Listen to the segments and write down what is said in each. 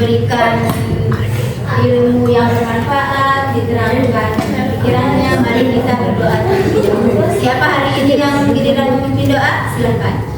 diberikan ilmu yang bermanfaat, diterangkan pikirannya. Mari kita berdoa terlebih dahulu. Siapa hari ini yang giliran memimpin doa? Silakan.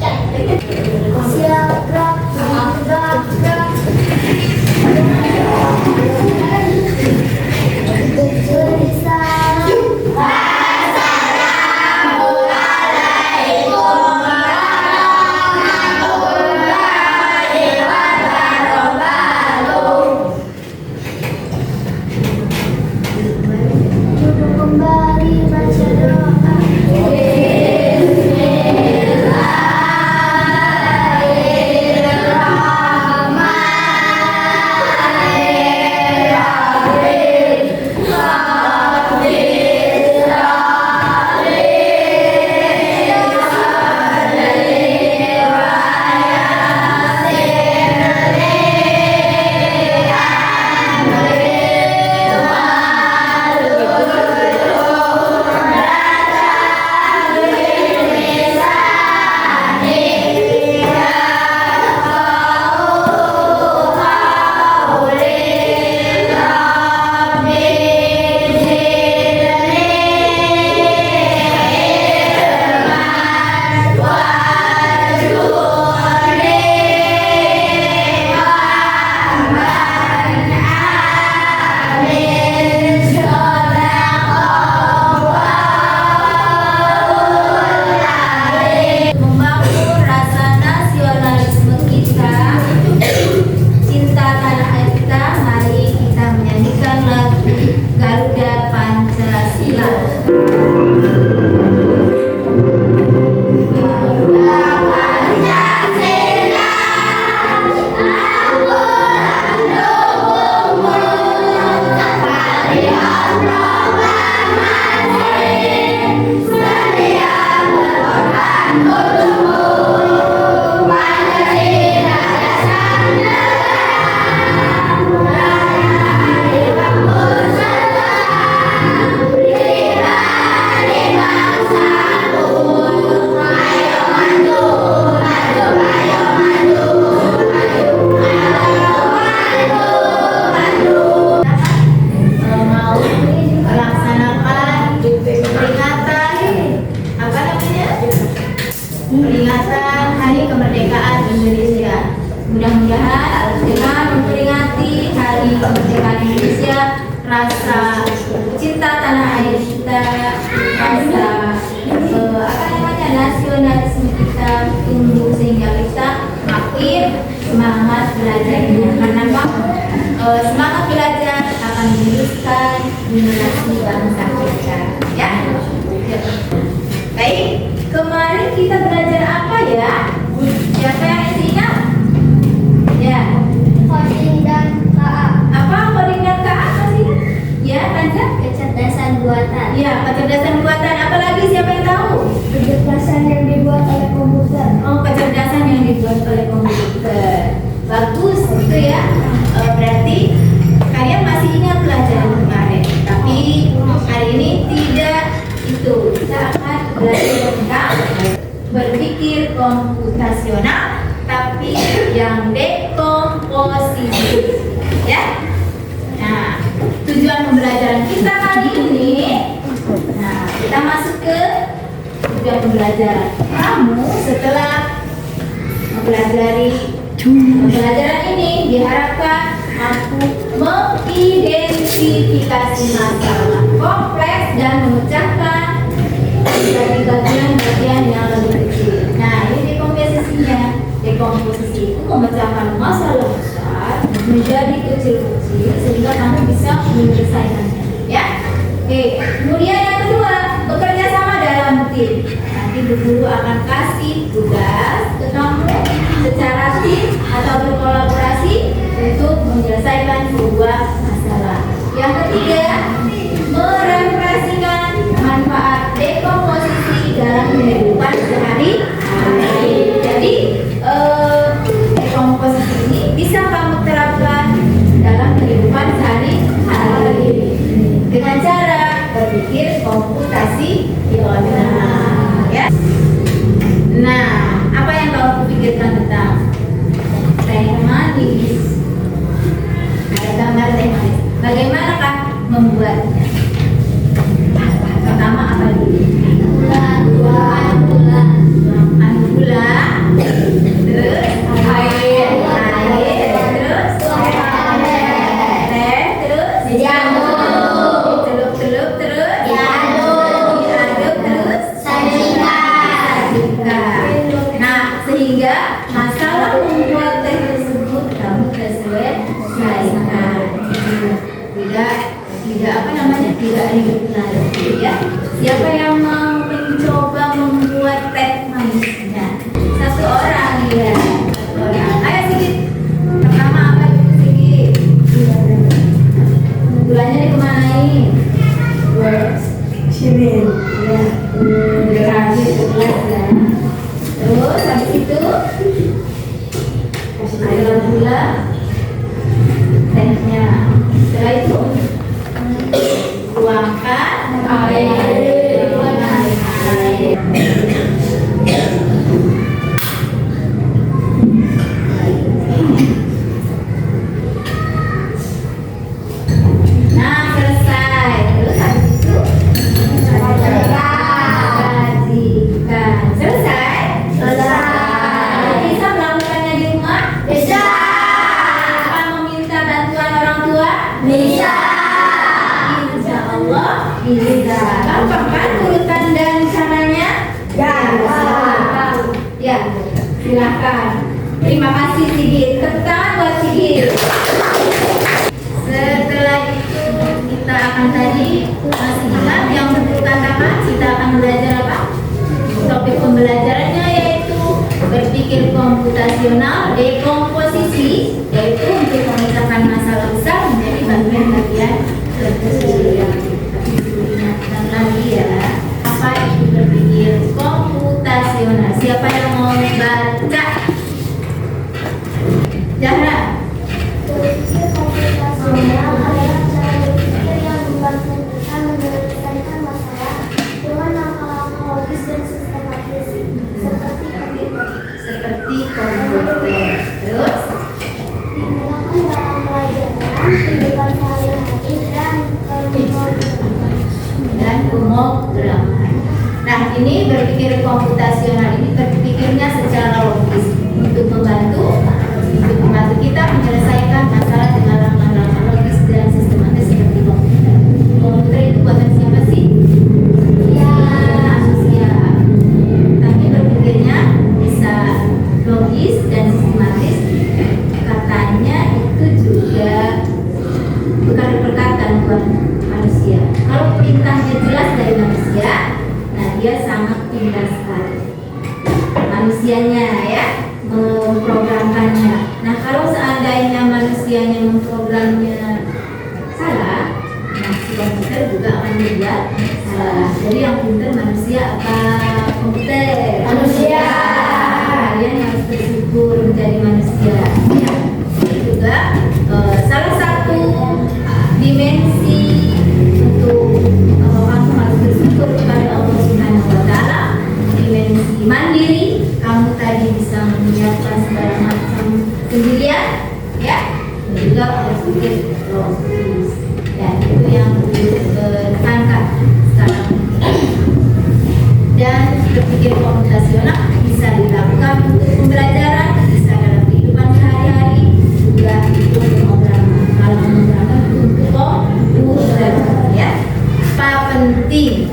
Peringatan Hari Kemerdekaan Indonesia. Mudah-mudahan dengan memperingati Hari Kemerdekaan Indonesia, rasa cinta tanah air kita, rasa nasionalisme kita tumbuh sehingga kita makin semangat belajarnya. Karena semangat belajar akan meneruskan generasi bangsa kita. Ya. Baik. Kemarin kita belajar apa ya? Siapa yang masih ingat? Ya. Coding dan KA. Apa coding dan KA masih ingat? Ya, Kanza? Kecerdasan buatan. Ya, kecerdasan buatan. Apalagi siapa yang tahu? Kecerdasan yang dibuat oleh komputer. Oh, kecerdasan yang dibuat oleh komputer. Bagus, gitu ya. Berarti kalian masih ingat pelajaran kemarin. Tapi hari ini tidak itu. Kita akan belajar tentang berpikir komputasional, tapi yang dekomposisi, ya. Nah, tujuan pembelajaran kita kali ini, nah kita masuk ke tujuan pembelajaran. Kamu setelah mempelajari pembelajaran ini diharapkan mampu mengidentifikasi masalah kompleks dan memecahkan dari bagian-bagian yang lebih kecil. Nah, ini dekomposisinya. Dekomposisi itu memecahkan masalah besar menjadi kecil-kecil sehingga kamu bisa menyelesaikannya. Ya. Oke. Kemudian yang kedua, bekerja sama dalam tim. Nanti guru akan kasih tugas ke kamu secara tim atau berkolaborasi untuk menyelesaikan sebuah masalah. Yang ketiga, merefleksikan manfaat dekomposisi dalam kehidupan sehari-hari. Jadi dekomposisi ini bisa kamu terapkan dalam kehidupan sehari-hari dengan cara berpikir komputasional, ya. Nah, apa yang kamu pikirkan tentang teh manis, dijelaskan. Tidak apa namanya, tidak ribet lagi ya. Siapa yang mau mencoba membuat teh manisnya? Satu orang ya. Satu orang. Ayo Sigit. Pertama apa itu Sigit? Gulanya dikemanain? Sini. Ya. Terakhir gelas ya. Terus habis itu air gula tehnya. Setelah itu tuangkan air. Nah, selesai. Terus habis itu sajikan. Selesai? Selesai. Bisa melakukannya di rumah? Bisa. Apa meminta bantuan orang tua? Bisa. Insya Allah bisa. Gampang kan urutan dan caranya? Gampang. Ya, silakan. Terima kasih Sigit. Tepuk tangan buat Sigit. Setelah itu kita akan tadi masih ingat yang bentukan apa? Kita akan belajar apa? Topik pembelajarannya yaitu berpikir komputasional, dekomposisi, yaitu untuk memecahkan masalah besar menjadi bagian-bagian terkecil. Tapi diingatkan lagi ya, apa itu berpikir komputasional? Siapa yang mau baca? Zahra. Berpikir komputasional adalah cara berpikir yang membantu kita menyelesaikan masalah dengan langkah-langkah logis dan sistematis seperti komputer. Seperti komputer. Terus Digunakan dalam pelajaran, kehidupan sehari-hari dan pemrograman. Nah, ini berpikir komputasional ini berpikirnya secara logis untuk membantu kita menyelesaikan masalah dengan langkah-langkah logis dan sistematis seperti komputer. Komputer itu buatan siapa sih? Ya, manusia. Tapi berpikirnya bisa logis dan sistematis. Katanya itu juga bukan perkataan buat manusia. Kalau perintahnya jelas dari manusia, nah dia sangat pintar sekali. Manusianya ya memprogramkannya. Nah, kalau seandainya manusianya memprogramnya salah, nah si komputer juga akan dibuat salah. Jadi yang pintar manusia apa komputer? Manusia. Kalian harus bersyukur menjadi manusia. Ya. Ini juga salah satu dimensi untuk kamu harus bersyukur kepada Allah Subhanahu Wa Taala. Dimensi mandiri, kamu tadi bisa menyiapkan segala macam sendirian, ya, dan juga harus pikir logis, dan itu yang ditekankan sekarang. Dan berpikir komputasional bisa dilakukan untuk pembelajaran, bisa dalam kehidupan sehari-hari, juga untuk pemrograman. Kalau pemrograman untuk komputer, ya. Apa penting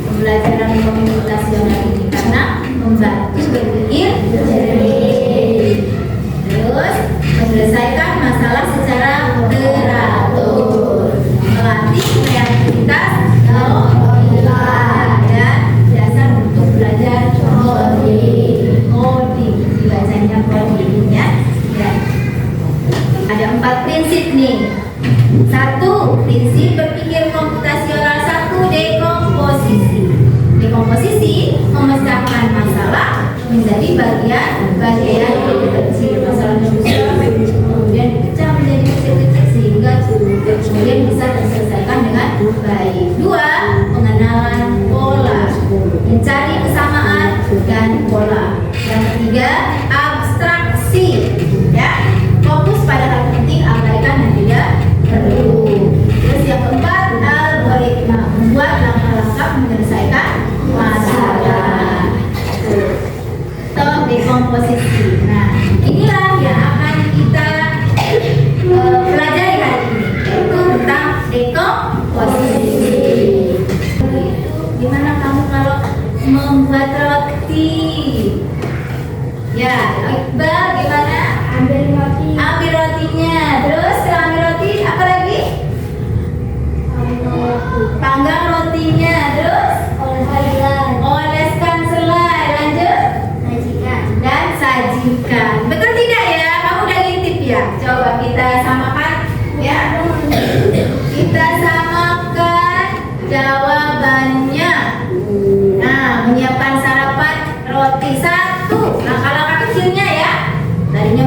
pembelajaran komputasional ini? Karena membantu berpikir jernih, terus menyelesaikan masalah secara teratur, melatih kreativitas logika, dan dasar untuk belajar coding, dibacanya coding ya. Ada 4 prinsip nih. 1. Prinsip berpikir komputasional. 1. Dekomposisi. Dekomposisi memecahkan masalah menjadi bagian-bagian kecil. Masalahnya besar, kemudian dipecah menjadi kecil-kecil sehingga kemudian bisa terselesaikan dengan baik. 2. Pengenalan pola, mencari kesamaan dan pola. Yang ketiga, abstraksi, ya, fokus pada hal penting, abaikan yang tidak perlu. Terus yang keempat, algoritma, membuat langkah-langkah menyelesaikan masalah. Dekomposisi. Nah, inilah yang akan Coba kita samakan ya. Kita samakan jawabannya. Nah, menyiapkan sarapan roti 1. Nah, kalau anak kecilnya ya, tadinya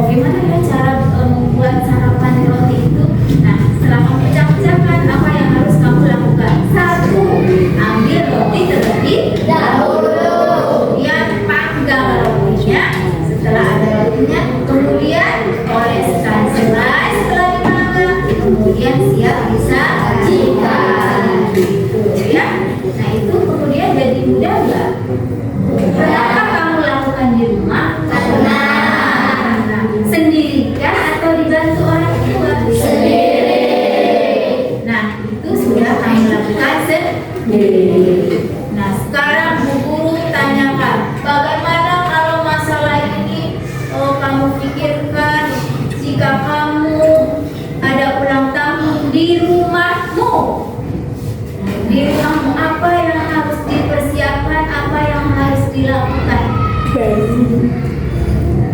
gimana ya cara membuat sarapan roti itu? Nah, setelah kamu pecah-pecahkan, apa yang harus kamu lakukan? 1, ambil roti terlebih dahulu. Kemudian panggang rotinya. Setelah ada rotinya, kemudian oleskan selai setelah dipanggang. Kemudian siap disajikan. Gitu ya. Nah, itu kemudian jadi mudah nggak? Kenapa kamu lakukan di rumah? Karena sendirikan atau dibantu orang tua? Sendiri. Nah, itu sudah kamu lakukan sendiri. Nah, sekarang Bu Guru tanyakan, bagaimana kalau masalah ini kamu pikirkan jika kamu ada ulang tahun di rumahmu? Di rumahmu apa yang harus dipersiapkan, apa yang harus dilakukan?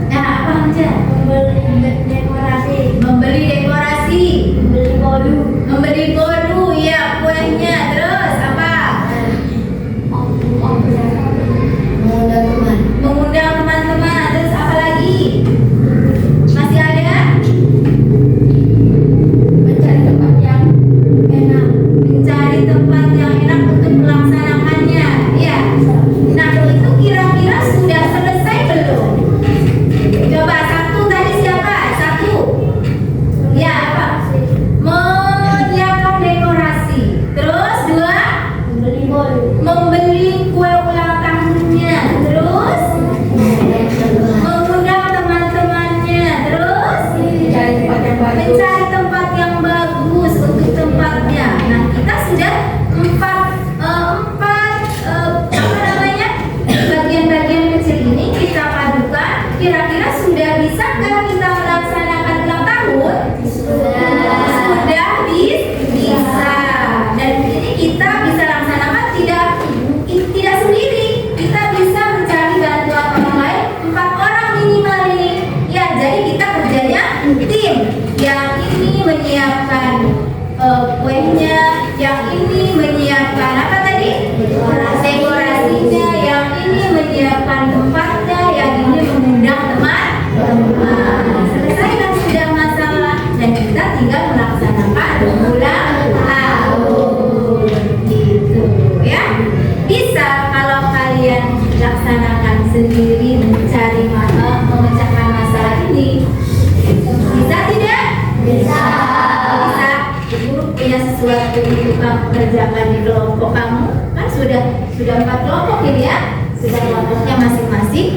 Nah, apa aja? Membeli dekorasi, Membeli dekorasi, membeli bolu, ya kuenya. Terus apa? Mengundang teman-teman. Terus apa lagi? Masih ada? mencari tempat yang enak. Mencari tempat yang enak untuk melaksanakannya. Ya. Nah, itu kira-kira sudah selesai belum? Coba 1 tadi siapa? 1. Ya, apa? Menyiapkan dekorasi. Terus 2, Membeli bolu, membeli kue ulang tahunnya. Terus mengundang teman-temannya. Terus mencari tempat yang bagus. mencari tempat yang bagus untuk tempatnya. Nah, kita sudah empat apa namanya, bagian-bagian kecil ini kita padukan. Kira-kira sudah bisakah kita melaksanakan ulang tahun? Sudah bisa. Dan ini kita bisa laksanakan tidak sendiri. Kita bisa mencari bantuan orang lain, 4 orang minimal ini. Ya, jadi kita kerjanya tim. Yang ini menyiapkan kuenya, yang ini menyiapkan apa tadi? Dekorasinya, yang ini menyiapkan tempatnya, yang ini mengundang teman-teman. Selesaikan sudah masalah dan kita tinggal melaksanakan ulang tahun. Gitu ya. Bisa kalau kalian laksanakan sendiri memecahkan masalah ini. Bisa tidak? Bisa. Bisa. Guru punya sesuatu untuk kamu kerjakan di kelompok kamu. Kan sudah 4 kelompok ini ya. Sudah kelompoknya masing-masing.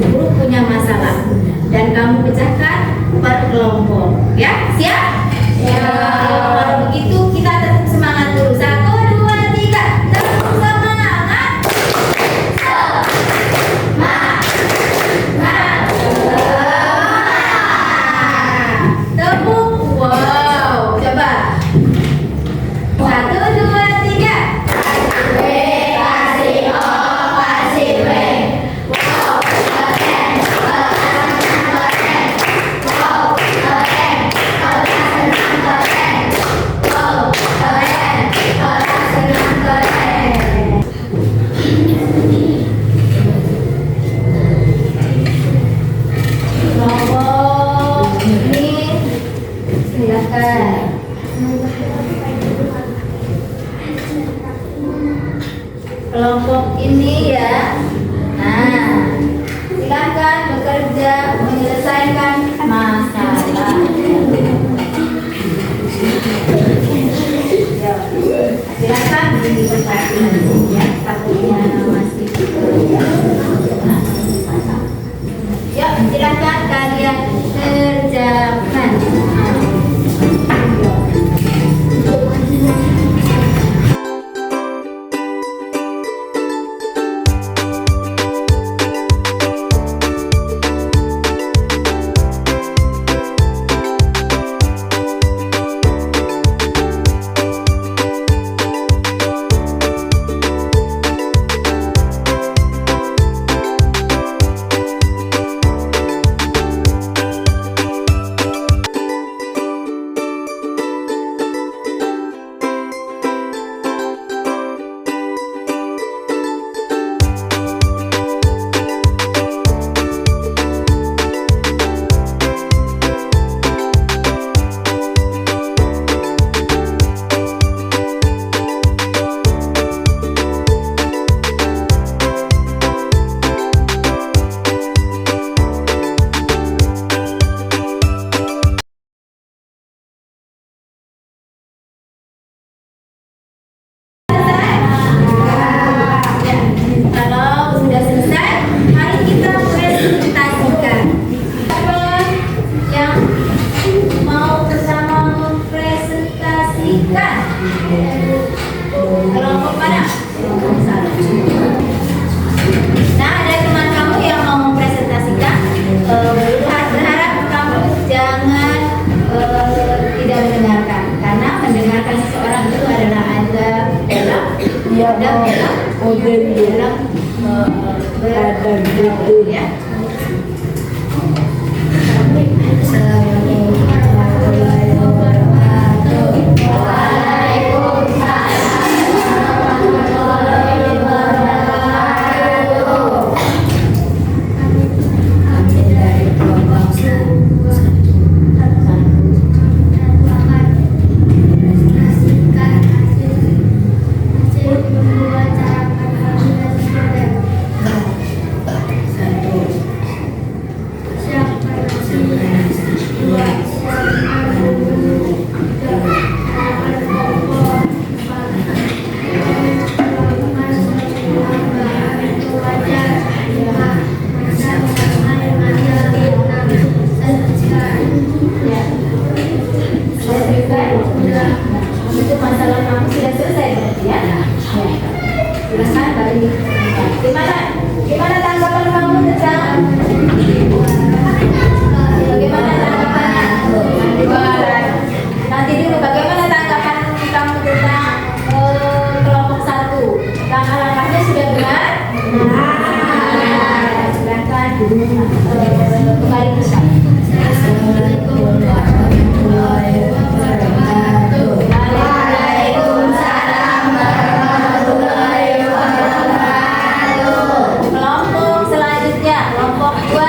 Guru punya masalah dan kamu pecahkan per kelompok. Ya, siap? Ya. Kalau begitu kita tetap semangat dulu. 1, 2, 3. Tepuk semangat. Tepuk. Wow. Coba. 1, 2, 3. Kelompok ini silakan. Kelompok ini ya. Nah, silakan bekerja menyelesaikan masalah. Ya, silakan diberkati ya, takutnya masih bekerja. Ya, silakan kalian kerjakan. dalam ya. Assalamualaikum warahmatullahi wabarakatuh. Kami dari kelompok presentasikan hasil membuat cara kalkulasi satu. Siapa nasi? Dua. Siapa dulu? Tiga. Siapa kompor? Empat. Bahan itu wajar. Lima. Masak air ada. Enam. Selesai. Ya. Sudah selesai? Sudah. Itu masalah kamu sudah selesai berarti ya? Silakan balik. Gimana tanggapan kamu tentang bagaimana tanggapannya? Nanti dulu bagaimana tanggapan kamu tentang kelompok 1? Langkah-langkahnya sudah benar? Silakan kembali ke sana. Assalamualaikum warahmatullahi wabarakatuh. Waalaikumsalam warahmatullahi wabarakatuh. Kelompok selanjutnya, kelompok 2.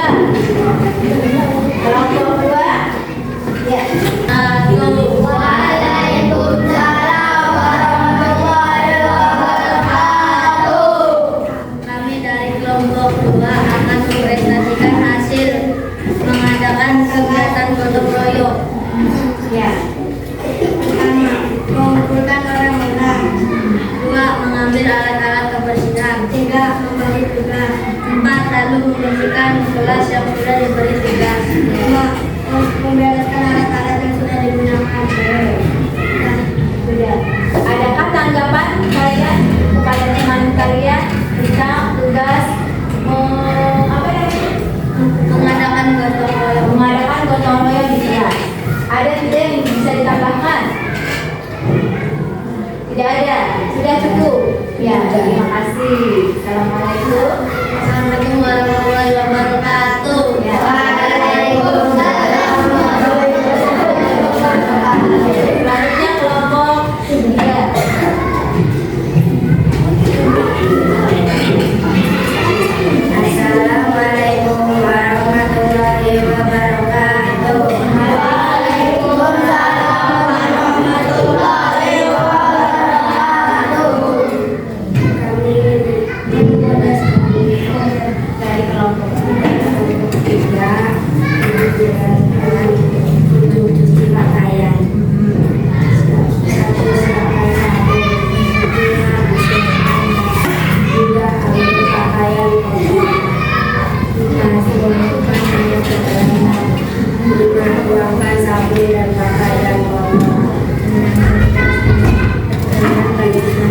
Kelompok 2. Ya. Waalaikumsalam warahmatullahi wabarakatuh. Kami dari kelompok 2 akan mempresentasikan hasil mengadakan kegiatan gotong royong. Ya. Pertama, mengumpulkan orang-orang. Dua, mengambil alat-alat kebersihan. Tiga, memberi tugas. Empat, lalu membersihkan kelas yang sudah diberi tugas. Lima, membereskan alat-alat yang sudah digunakan. Sudah. Adakah tanggapan kalian kepada teman kalian tentang tugas apa namanya? Mengadakan gotong royong. Mengadakan gotong royong di kelas. Ada tidak yang bisa ditambahkan? Tidak ada. Sudah cukup. Ya, terima kasih. Assalamualaikum. Assalamualaikum warahmatullahi wabarakatuh. Ya. Waalaikumsalam warahmatullahi wabarakatuh. Selanjutnya kelompok 3. Assalamualaikum warahmatullahi wabarakatuh. Waalaikumsalam warahmatullahi wabarakatuh. Kami Dari kelompok 3 untuk cuci pakaian. Satu, pakai sabun. Dua, tiga, ambil pakaian kotor. Empat, mengumpulkan minyak kebakaran. Lima, buangkan sabun dan pakaian kotor. Enam, bagikan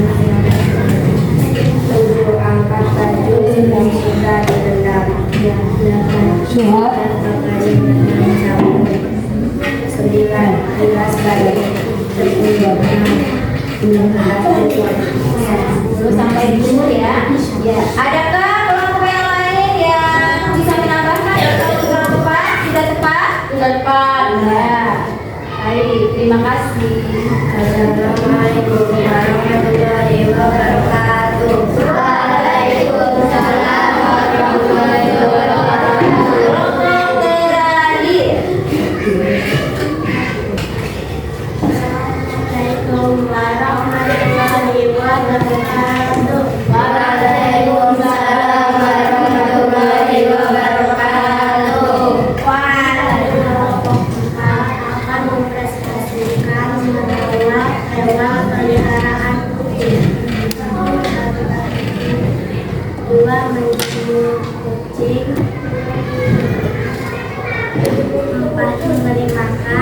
tujuh, angkat baju yang sudah direndam. Delapan, pakaian dengan sabun. 9, hilas baju. 10, 10 sampai 10 ya. Ya. Adakah kelompok yang lain yang bisa menambahkan atau kurang tepat? Sudah tepat? Sudah tepat. Ya. Baik, terima kasih. Assalamualaikum warahmatullahi wabarakatuh. Waalaikumsalam warahmatullahi wabarakatuh. Kelompok terakhir. Assalamualaikum warahmatullahi wabarakatuh. Waalaikumsalam warahmatullahi wabarakatuh. Akan mempresentasikan menolak hewan peliharaan kucing. 2, menjenguk kucing. 4, memberi makan.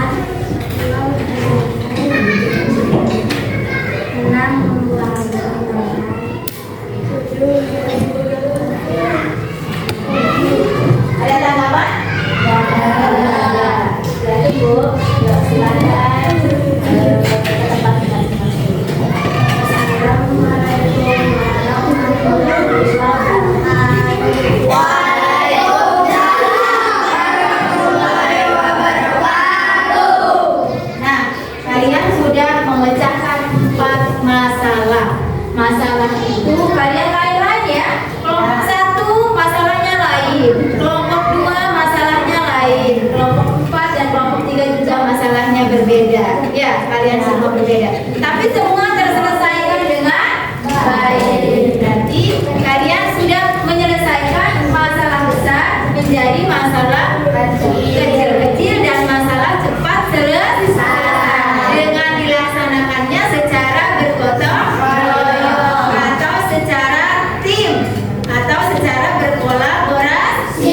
Ya, kalian semua berbeda. Tapi semua terselesaikan dengan baik. Berarti kalian sudah menyelesaikan masalah besar menjadi masalah kecil-kecil dan masalah cepat selesai dengan dilaksanakannya secara bergotong royong atau secara tim atau secara berkolaborasi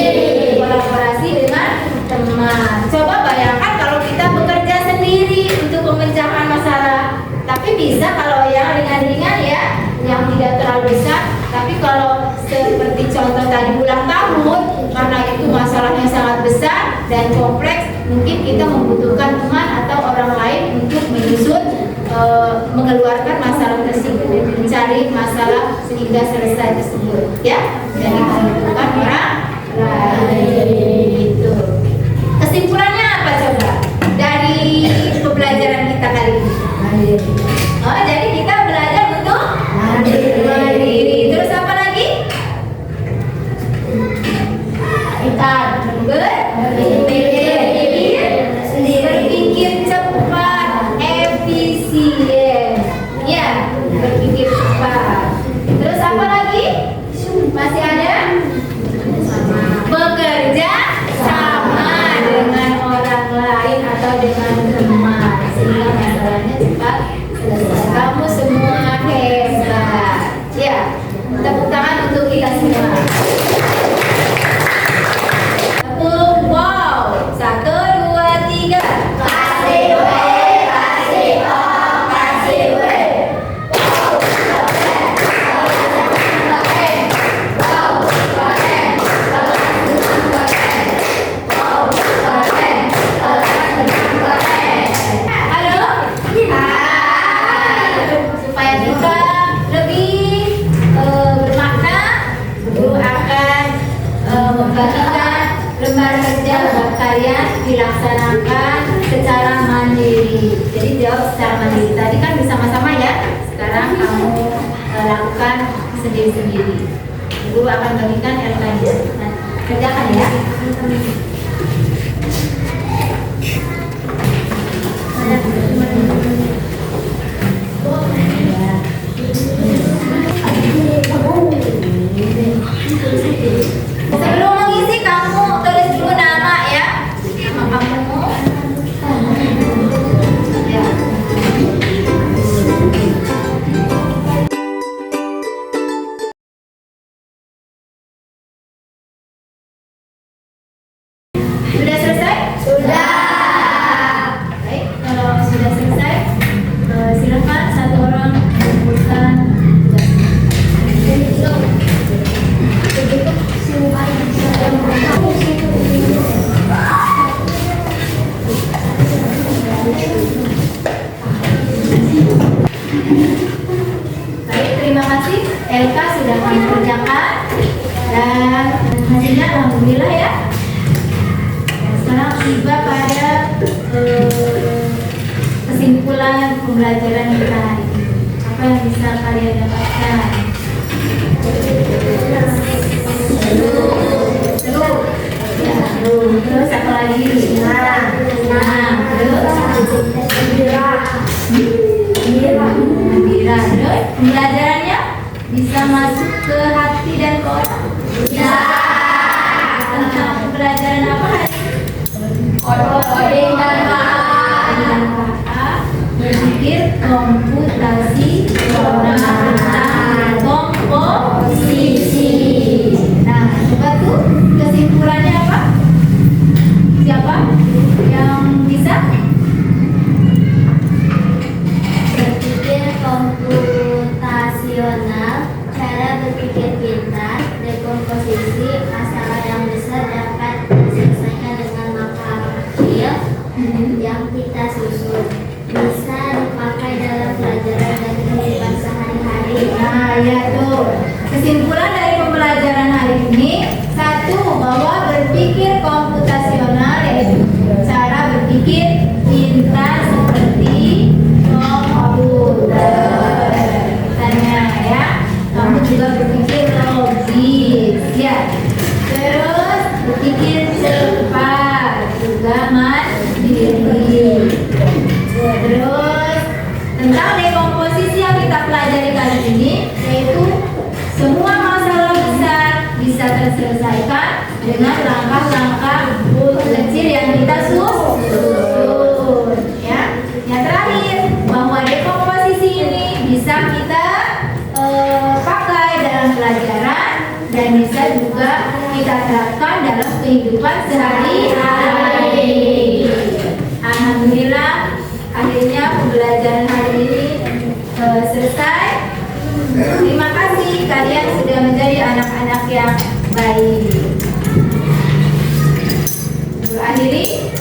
dengan teman. Coba bayangkan kalau kita bekerja sendiri untuk memecahkan masalah, tapi bisa kalau yang ringan-ringan ya, yang tidak terlalu besar. Tapi kalau seperti contoh tadi ulang tahun, karena itu masalahnya sangat besar dan kompleks, mungkin kita membutuhkan teman atau orang lain untuk menyusun, mengeluarkan masalah tersebut, mencari masalah sehingga selesai tersebut, ya. Dan kita membutuhkan orang lain. Itu. Kesimpulannya apa coba dari pembelajaran kita kali ini? Oh, jadi kita belajar untuk mandiri. Terus apa lagi? Kita berpikir cepat, efisien. Ya, berpikir cepat. Terus apa lagi? Masih ada? Bekerja sama dengan orang lain atau dengan teman sehingga masalahnya cepat selesai. Kamu semua hebat. Ya, tepuk tangan untuk kita semua. Wow, 1, 2, 3. Kasih weh, kasih om, kasih weh. Supaya kita lebih bermakna, guru akan membagikan lembar kerja buat kalian dilaksanakan secara mandiri. Jadi jawab secara mandiri. Tadi kan bersama-sama ya. Sekarang kamu lakukan sendiri-sendiri. Guru akan bagikan LK-nya. Nah, kerjakan ya. Sebelum mengisi kamu tulis dulu nama ya. Nama kamu. Ya. Sudah selesai? Sudah. Baik, kalau sudah selesai, silakan satu orang mengumpulkan Baik, terima kasih. LK sudah kami kerjakan dan hasilnya alhamdulillah ya. Dan sekarang tiba pada kesimpulan pembelajaran kita hari ini. Apa yang bisa kalian dapatkan? Terus apa lagi? Terus pembelajarannya bisa masuk ke hati dan ke otak. Bisa. Tentang pembelajaran apa hari ini? Coding dan berpikir komputasi komposisi. Nah, coba tuh kesimpulannya apa? Siapa yang bisa? Berpikir komputasional, cara berpikir pintar, dekomposisi masalah yang besar dapat diselesaikan dengan masalah kecil yang kita susun. Bisa dipakai dalam pelajaran dan kehidupan sehari-hari. Nah, ya tuh. Kesimpulan dari pembelajaran hari ini, satu, bahwa berpikir komputasional yaitu cara berpikir pintar seperti komputer. Tanya ya, kamu juga berpikir logis ya. Terus berpikir cepat juga mandiri. Terus kehidupan sehari-hari. Alhamdulillah, akhirnya pembelajaran hari ini selesai. Terima kasih, kalian sudah menjadi anak-anak yang baik. Akhiri,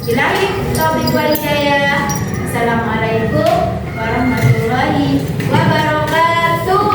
billahi taufiq wal hidayah. Assalamualaikum warahmatullahi wabarakatuh.